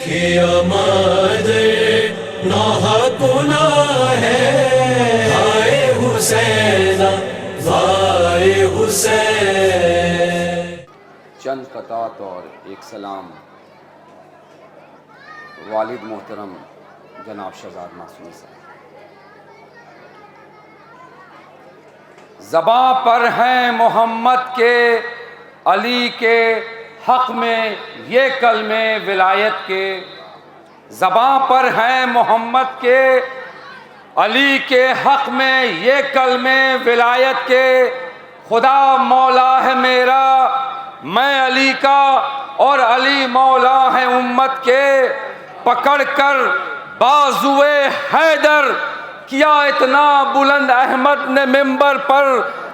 کیا مادر ناحق گناہ ہے، ہائے حسین ہائے حسین۔ چند قطعات اور ایک سلام والد محترم جناب شہزاد معصومی صاحب۔ زباں پر ہیں محمد کے علی کے حق میں یہ کلمے ولایت کے، زباں پر ہیں محمد کے علی کے حق میں یہ کلمے ولایت کے، خدا مولا ہے میرا میں علی کا اور علی مولا ہے امت کے، پکڑ کر بازوئے حیدر کیا اتنا بلند احمد نے ممبر پر،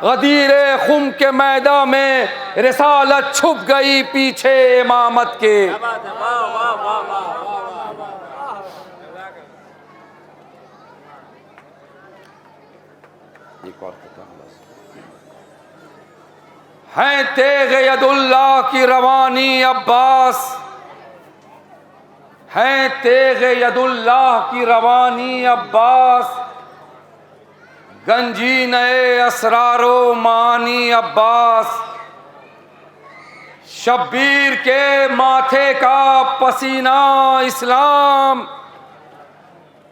غدیر خم کے میدان میں رسالت چھپ گئی پیچھے امامت کے۔ ایک اور ہے تیغ ید اللہ کی روانی عباس، ہے تیغ ید اللہ کی روانی عباس، گنجین اسرار و معانی عباس، شبیر کے ماتھے کا پسینہ اسلام،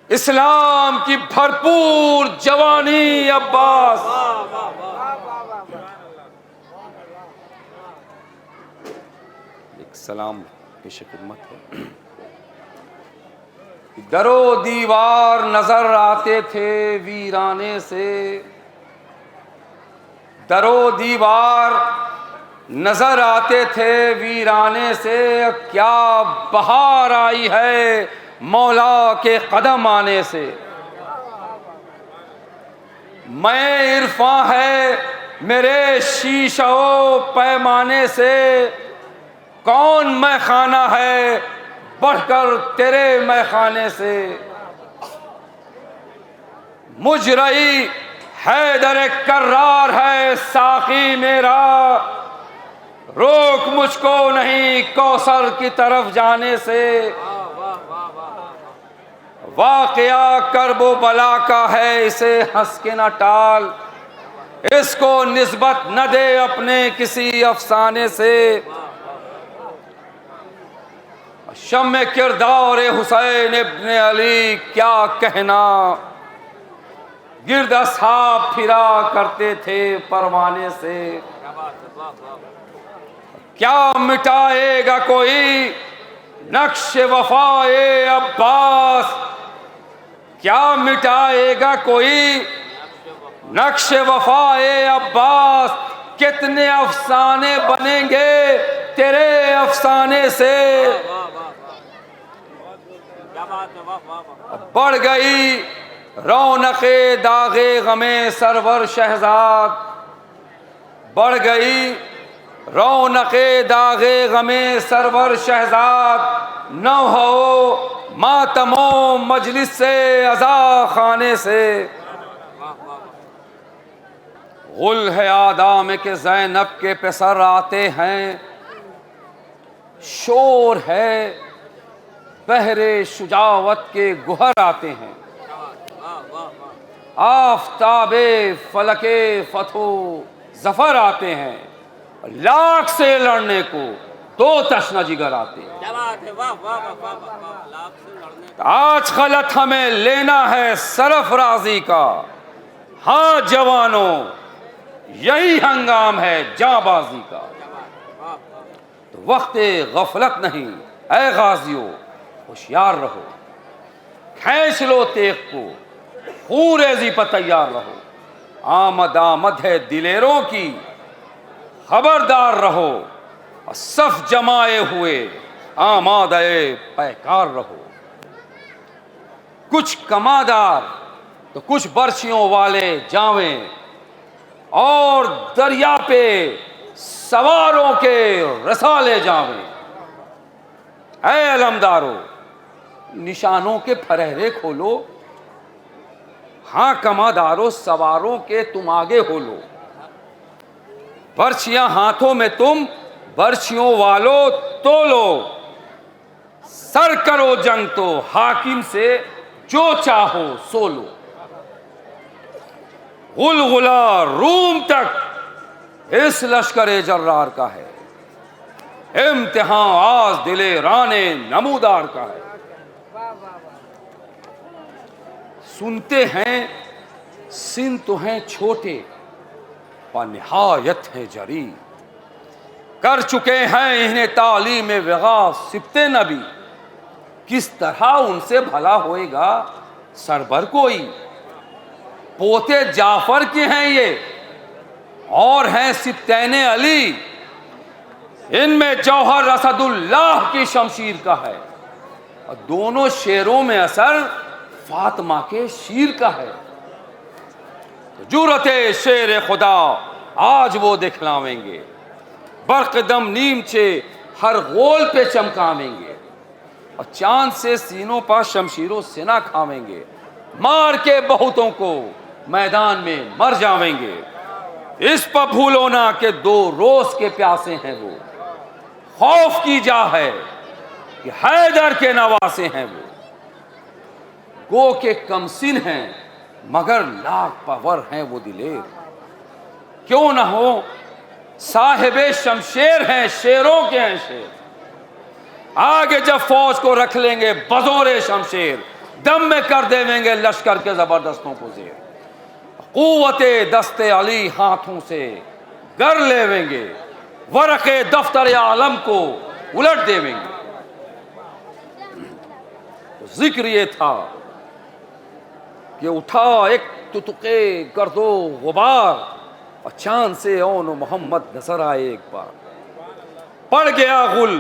اسلام کی بھرپور جوانی عباس۔ ایک سلام پیش خدمت ہے۔ در و دیوار نظر آتے تھے ویرانے سے، در و دیوار نظر آتے تھے ویرانے سے، کیا بہار آئی ہے مولا کے قدم آنے سے۔ میں عرفاں ہے میرے شیشہ و پیمانے سے، کون میں خانہ ہے بڑھ کر تیرے میں خانے سے۔ مجرعی حیدر کرار ہے ساقی میرا، روک مجھ کو نہیں کوثر کی طرف جانے سے۔ واقعہ کرب و بلا کا ہے اسے ہنس کے نہ ٹال، اس کو نسبت نہ دے اپنے کسی افسانے سے۔ شمع کردار حسین ابن علی کیا کہنا، گرد اصحاب پھرا کرتے تھے پروانے سے۔ کیا مٹائے گا کوئی نقش وفائے عباس، کیا مٹائے گا کوئی نقش وفائے عباس، کتنے افسانے بنیں گے تیرے افسانے سے۔ بڑھ گئی رونق داغ غم سرور شہزاد، بڑھ گئی رونق داغ غم سرور شہزاد، نہ ہو ماتم و مجلس سے عزا خانے سے۔ غل ہے آدم کہ زینب کے پسر آتے ہیں، شور ہے بحر شجاعت کے گہر آتے ہیں، آفتاب فلک فتح و ظفر آتے ہیں، لاکھ سے لڑنے کو دو تشنہ جگر آتے ہیں۔ آج غلط ہمیں لینا ہے سرفرازی کا، ہاں جوانوں یہی ہنگام ہے جاں بازی کا۔ تو وقت غفلت نہیں اے غازیوں ہوشیار رہو، کھینچ لو تیغ کو خون ریزی پر تیار رہو، آمد آمد ہے دلیروں کی خبردار رہو، صف جمائے ہوئے آمادہ پیکار رہو۔ کچھ کمادار تو کچھ برچھیوں والے جاویں، اور دریا پہ سواروں کے رسالے جاویں۔ اے علمدارو نشانوں کے پھرہرے کھولو، ہاں کمادارو سواروں کے تم آگے ہو لو، برچھیاں ہاتھوں میں تم برچھیوں والو تو لو، سر کرو جنگ تو حاکم سے جو چاہو سو لو، غلغلہ روم تک اس لشکر جرار کا ہے، امتحان آز دل رانے نمودار کا ہے۔ سنتے ہیں سن تو ہیں چھوٹے پر نہایت ہیں جری، کر چکے ہیں انہیں تعلیم وغا سبتے نبی، کس طرح ان سے بھلا ہوئے گا سربر کوئی۔ پوتے جعفر کے ہیں یہ اور ہیں سبتین علی، ان میں جوہر اسد اللہ کی شمشیر کا ہے، اور دونوں شیروں میں اثر فاطمہ کے شیر کا ہے۔ جرت شیر خدا آج وہ دکھلاویں گے، برق دم نیمچے ہر غول پہ چمکاویں گے، اور چاند سے سینوں پر شمشیروں سنا کھاویں گے، مار کے بہتوں کو میدان میں مر جاویں گے۔ اس پر بھولو نہ کہ 2 روز کے پیاسے ہیں وہ، خوف کی جا ہے کہ حیدر کے نواسے ہیں وہ، گو کے کمسن ہیں مگر لاکھ پاور ہیں وہ دلیر، کیوں نہ ہو صاحب شمشیر ہیں شیروں کے ہیں شیر، آگے جب فوج کو رکھ لیں گے بزور شمشیر، دم میں کر دیویں گے لشکر کے زبردستوں کو زیر، قوت دست علی ہاتھوں سے گر لیویں گے، ورق دفتر عالم کو الٹ دیویں گے۔ ذکر یہ تھا کہ اٹھا ایک تتقے گرد و غبار، اور چاند سے اون و محمد نظر آئے ایک بار، پڑ گیا غل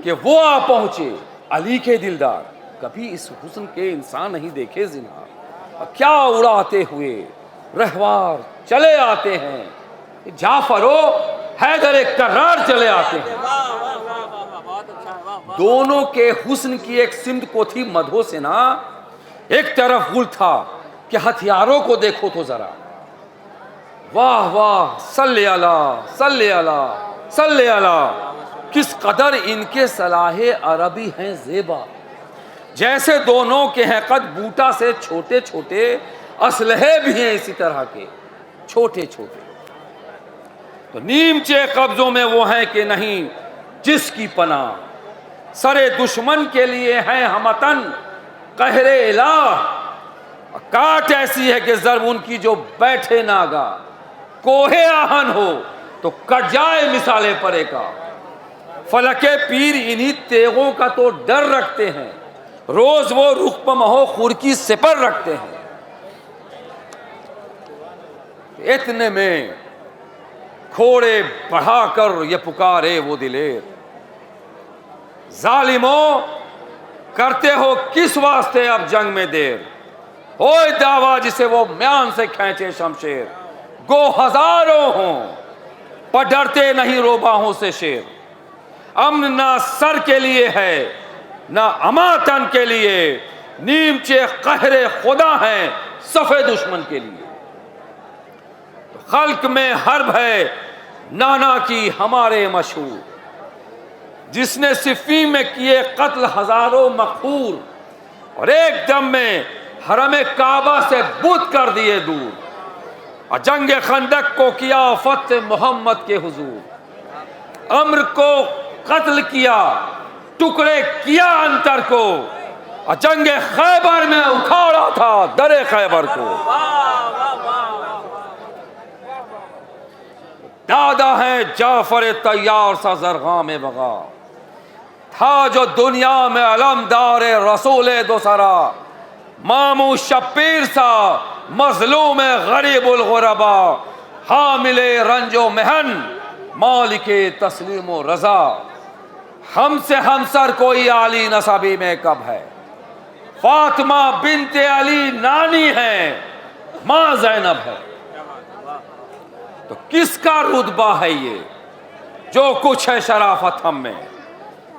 کہ وہ آ پہنچے علی کے دلدار، کبھی اس حسن کے انسان نہیں دیکھے زنہار، کیا اڑاتے ہوئے رہوار چلے آتے ہیں، جعفر و حیدر کرار چلے آتے ہیں۔ دونوں کے حسن کی ایک سمت کو تھی مدھو سے نا، ایک طرف غل تھا کہ ہتھیاروں کو دیکھو تو ذرا، واہ واہ صلی اللہ صلی اللہ صلی اللہ، کس قدر ان کے صلاح عربی ہیں زیبا، جیسے دونوں کے ہیں قد بوٹا سے چھوٹے چھوٹے، اسلحے بھی ہیں اسی طرح کے چھوٹے چھوٹے، تو نیمچے قبضوں میں وہ ہیں کہ نہیں جس کی پناہ، سرے دشمن کے لیے ہیں ہمتن قہر الہ، کاٹ ایسی ہے کہ ضرب ان کی جو بیٹھے ناگا، کوہ آہن ہو تو کٹ جائے مثالے پرے کا، فلک پیر انہی تیغوں کا تو ڈر رکھتے ہیں، روز وہ رخ پہ مہو خور کی سپر رکھتے ہیں۔ اتنے میں کھوڑے بڑھا کر یہ پکارے وہ دلیر، ظالموں کرتے ہو کس واسطے اب جنگ میں دیر، ہوئے دعویٰ جسے وہ میان سے کھینچے شمشیر، گو ہزاروں ہوں پر ڈرتے نہیں روباہوں سے شیر، امن نہ سر کے لیے ہے نہ اماتن کے لیے، نیمچے قہر خدا ہیں صفے دشمن کے لیے، خلق میں حرب ہے نانا کی ہمارے مشہور، جس نے صفین میں کیے قتل ہزاروں مقہور، اور ایک دم میں حرم کعبہ سے بت کر دیے دور، اور جنگ خندق کو کیا فتح محمد کے حضور، امر کو قتل کیا ٹکڑے کیا انتر کو، اور جنگ خیبر میں اکھاڑا تھا در خیبر کو، دادا ہے جعفر طیار سا زرغام بغا، تھا جو دنیا میں علمدار رسول دوسرا، مامو شبیر سا مظلوم غریب الغربا، حامل رنج و محن مالک تسلیم و رضا، ہم سے ہمسر کوئی علی نسبی میں کب ہے، فاطمہ بنت علی نانی ہے ماں زینب ہے، تو کس کا رتبہ ہے یہ جو کچھ ہے شرافت ہم میں،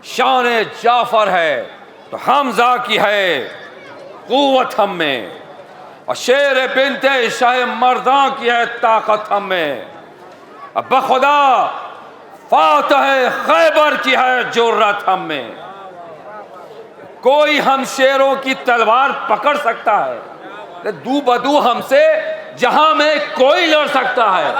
شان جعفر ہے تو حمزہ کی ہے قوت ہم میں، اور شیر بنت شاہ مردان کی ہے طاقت ہم میں، اب بخدا فاتح خیبر کی ہے جرت ہم میں، کوئی ہم شیروں کی تلوار پکڑ سکتا ہے، دو بدو ہم سے جہاں میں کوئی لڑ سکتا ہے۔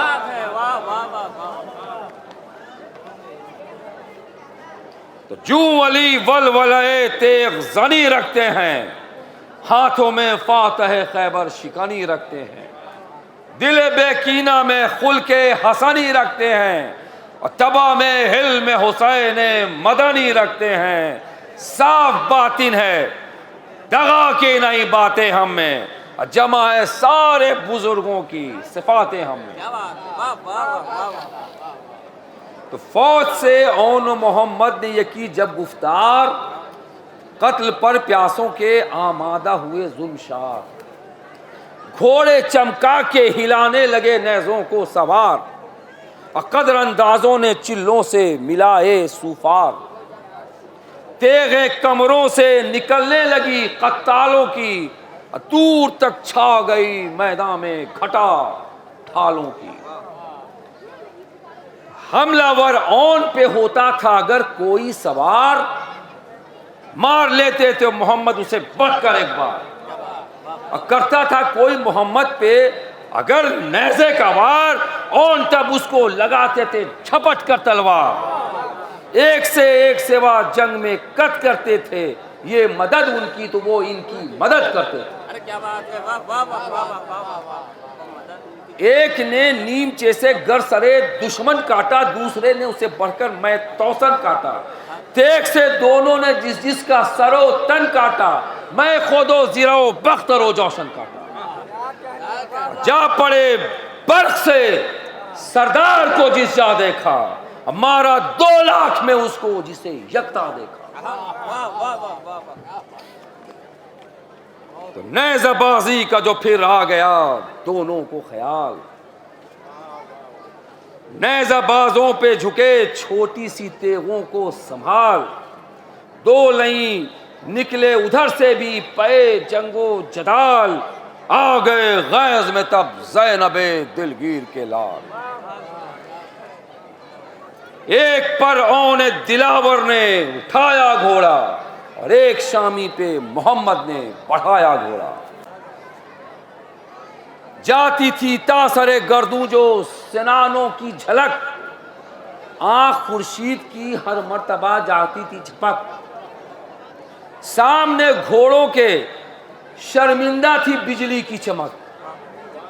تو جو علی ولولے تیغ زنی رکھتے ہیں، ہاتھوں میں فاتح خیبر شکنی رکھتے ہیں، دل بے کینہ میں خلق حسنی رکھتے ہیں، اور تبا میں حلم حسین مدنی رکھتے ہیں۔ صاف باطن ہے، دغا کی نہیں باتیں ہم میں، جمع ہے سارے بزرگوں کی صفاتیں ہم میں۔ تو فوج سے اون محمد نے یہ کی جب گفتار، قتل پر پیاسوں کے آمادہ ہوئے ظلم شار، گھوڑے چمکا کے ہلانے لگے نیزوں کو سوار، اور قدر اندازوں نے چلوں سے ملائے سوفار، تیغ کمروں سے نکلنے لگی قتالوں کی، دور تک چھا گئی میدان میں گھٹا ڈھالوں کی۔ حملہ ور اون پہ ہوتا تھا اگر کوئی سوار، مار لیتے تھے محمد اسے بڑھ کر ایک بار، اور کرتا تھا کوئی محمد پہ اگر نیزے کا وار، اون تب اس کو لگاتے تھے جھپٹ کر تلوار، ایک سے ایک سوا جنگ میں قط کرتے تھے، یہ مدد ان کی تو وہ ان کی مدد کرتے تھے۔ ایک نے نیمچے سے گر سرے دشمن کاٹا، دوسرے نے اسے بڑھ کر میں توسن کاٹا، تیغ سے دونوں نے جس جس کا سر و تن کاٹا، میں خود و زیرہ و بختر و جوشن کاٹا، جا پڑے برق سے سردار کو جس جا دیکھا، مارا 2 لاکھ میں اس کو جسے یکتا دیکھا۔ تو نیزہ بازی کا جو پھر آ گیا دونوں کو خیال، نیزہ بازوں پہ جھکے چھوٹی سی تیغوں کو سنبھال، 2 لئیں نکلے ادھر سے بھی پے جنگ و جدال، آ گئے غیظ میں تب زینب دلگیر کے لال، ایک پر اون دلاور نے اٹھایا گھوڑا، اور ایک شامی پہ محمد نے بڑھایا گھوڑا، جاتی تھی تاثر گردوں جو سنانوں کی جھلک، آنکھ خورشید کی ہر مرتبہ جاتی تھی جھپک، سامنے گھوڑوں کے شرمندہ تھی بجلی کی چمک،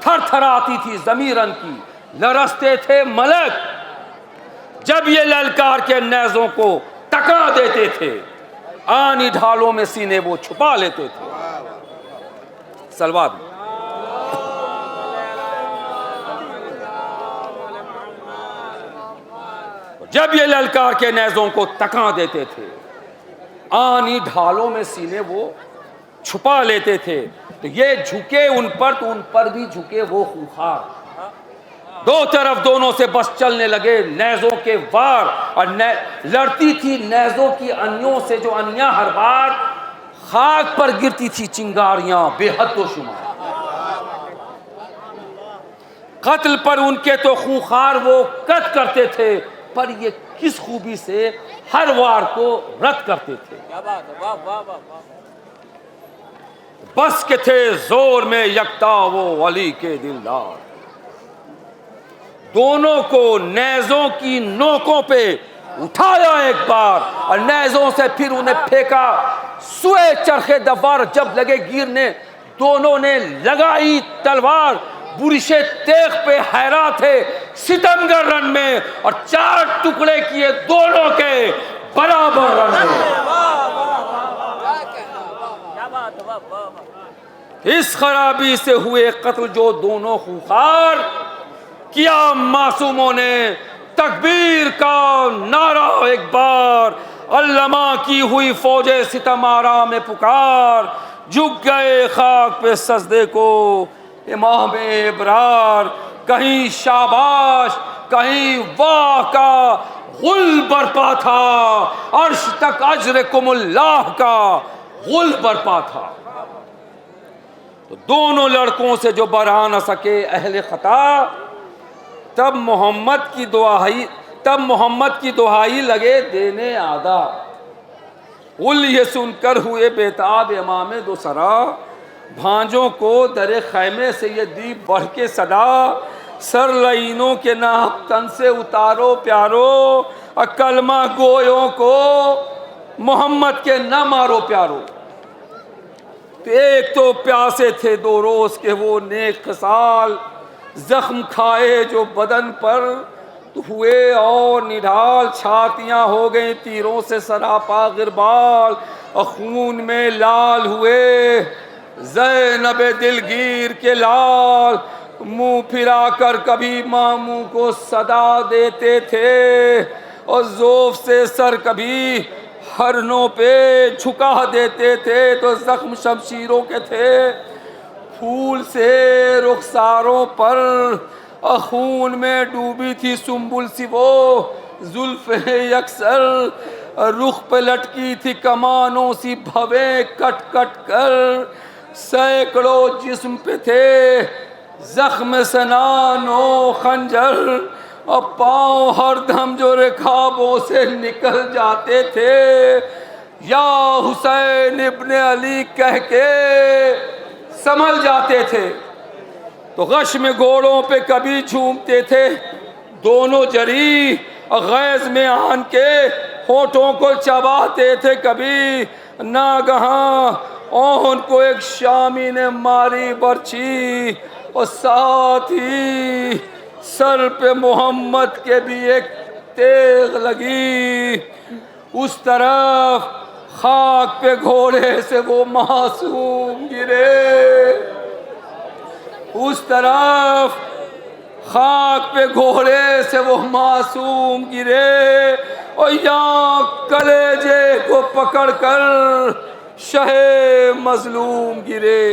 تھر تھر آتی تھی زمیرن کی، لرزتے تھے ملک، جب یہ للکار کے نیزوں کو ٹکا دیتے تھے، آنی ڈھالوں میں سینے وہ چھپا لیتے تھے۔ سلوات جب یہ للکار کے نیزوں کو ٹکا دیتے تھے، آنی ڈھالوں میں سینے وہ چھپا لیتے تھے، تو یہ جھکے ان پر تو ان پر بھی جھکے وہ خوخار، 2 طرف دونوں سے بس چلنے لگے نیزوں کے وار، اور لڑتی تھی نیزوں کی انیوں سے جو انیاں ہر بار، خاک پر گرتی تھی چنگاریاں بے حد و شمار، قتل پر ان کے تو خوخار وہ قط کرتے تھے، پر یہ کس خوبی سے ہر وار کو رد کرتے تھے۔ بس کے تھے زور میں یکتا وہ علی کے دلدار، دونوں کو نیزوں کی نوکوں پہ اٹھایا ایک بار، اور نیزوں سے پھر انہیں پھینکا سوئے چرخے دوار، جب لگے گرنے دونوں نے لگائی تلوار، برش تیغ پہ حیران تھے ستمگر رن میں، اور 4 ٹکڑے کیے دونوں کے برابر رن میں۔ اس خرابی سے ہوئے قتل جو دونوں خوخار، کیا معصوموں نے تکبیر کا نعرہ ایک بار، علامہ کی ہوئی فوج ستم آرا میں پکار، جھک گئے خاک پہ سجدے کو امام ابرار، کہیں شاباش کہیں واہ کا غل برپا تھا، عرش تک اجرکم اللہ کا غل برپا تھا۔ تو دونوں لڑکوں سے جو برا نہ سکے اہل خطا، تب محمد کی دہائی لگے دینے آدھا، غل یہ سن کر ہوئے بیتاب امام دو سرا، بھانجوں کو در خیمے سے یہ دی بڑھ کے صدا، سر لعینوں کے ناپ تن سے اتارو پیارو، کلمہ گویوں کو محمد کے نہ مارو پیارو۔ ایک تو پیاسے تھے 2 روز کے وہ نیک خصال، زخم کھائے جو بدن پر ہوئے اور نڈھال، چھاتیاں ہو گئیں تیروں سے سراپا غربال، اور خون میں لال ہوئے زینب دلگیر کے لال، منہ پھرا کر کبھی ماموں کو صدا دیتے تھے، اور ذوف سے سر کبھی ہرنوں پہ جھکا دیتے تھے، تو زخم شمشیروں کے تھے، پھول سے رخساروں پر خون میں ڈوبی تھی سنبل سی وہ زلفیں یکسر، رخ پہ لٹکی تھی کمانوں سی بھویں کٹ کٹ کر، سینکڑوں جسم پہ تھے زخم سنان و خنجر، اور پاؤں ہر دم جو رکابوں سے نکل جاتے تھے، یا حسین ابن علی کہہ کے سنبھل جاتے تھے۔ تو غش میں گھوڑوں پہ کبھی جھومتے تھے دونوں جری، اور غیظ میں آن کے ہونٹوں کو چباتے تھے کبھی، ناگہاں اون کو ایک شامی نے ماری برچھی، اور ساتھ ہی سر پہ محمد کے بھی ایک تیغ لگی، اس طرف خاک پہ گھوڑے سے وہ معصوم گرے، اس طرف خاک پہ گھوڑے سے وہ معصوم گرے، اور یہاں کلیجے کو پکڑ کر شہ مظلوم گرے۔